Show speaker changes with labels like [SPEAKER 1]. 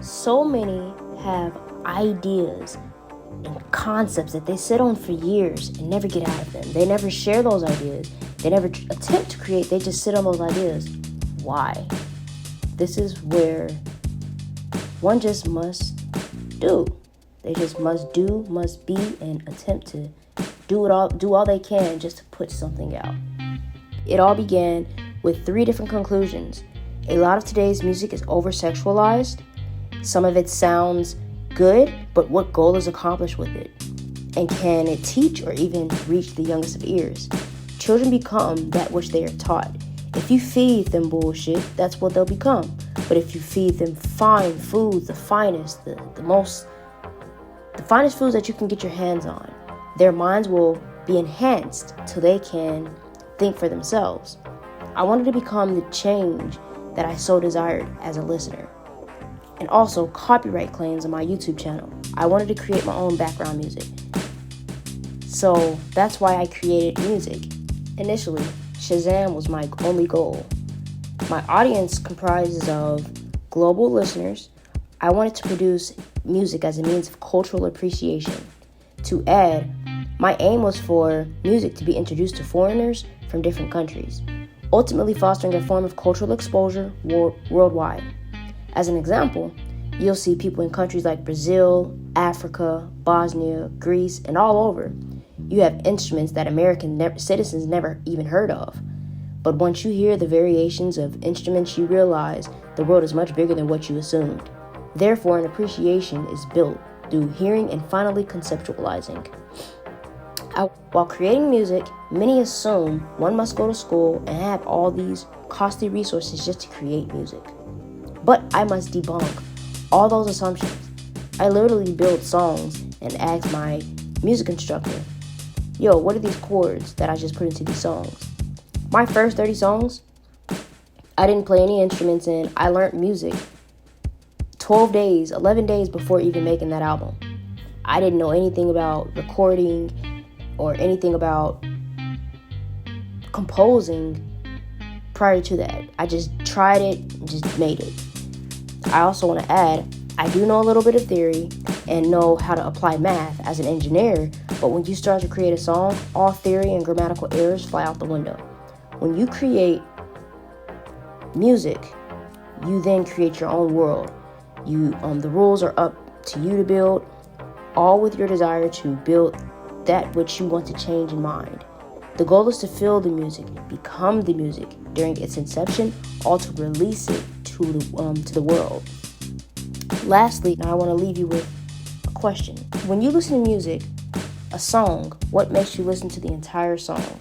[SPEAKER 1] So many have ideas and concepts that they sit on for years and never get out of them. They never share those ideas. They never attempt to create. They just sit on those ideas. Why? This is where one just must do. They just must do, must be, and attempt to do all they can just to put something out. It all began with 3 different conclusions. A lot of today's music is over-sexualized. Some of it sounds good, but what goal is accomplished with it? And can it teach or even reach the youngest of ears? Children become that which they are taught. If you feed them bullshit, that's what they'll become. But if you feed them fine foods, the finest, the finest foods that you can get your hands on, their minds will be enhanced till they can think for themselves. I wanted to become the change that I so desired as a listener. And also copyright claims on my YouTube channel. I wanted to create my own background music. So that's why I created music. Initially, Shazam was my only goal. My audience comprises of global listeners. I wanted to produce music as a means of cultural appreciation. To add, my aim was for music to be introduced to foreigners from different countries, ultimately fostering a form of cultural exposure worldwide. As an example, you'll see people in countries like Brazil, Africa, Bosnia, Greece, and all over. You have instruments that American citizens never even heard of. But once you hear the variations of instruments, you realize the world is much bigger than what you assumed. Therefore, an appreciation is built through hearing and finally conceptualizing. While creating music, many assume one must go to school and have all these costly resources just to create music. But I must debunk all those assumptions. I literally build songs and ask my music instructor, yo, what are these chords that I just put into these songs? My first 30 songs, I didn't play any instruments in. I learned music 11 days before even making that album. I didn't know anything about recording or anything about composing prior to that. I just tried it and just made it. I also want to add, I do know a little bit of theory and know how to apply math as an engineer, but when you start to create a song, all theory and grammatical errors fly out the window. When you create music, you then create your own world. The rules are up to you to build, all with your desire to build that which you want to change in mind. The goal is to feel the music, become the music during its inception, or to release it to the world. Lastly, now I want to leave you with a question. When you listen to music, a song, what makes you listen to the entire song?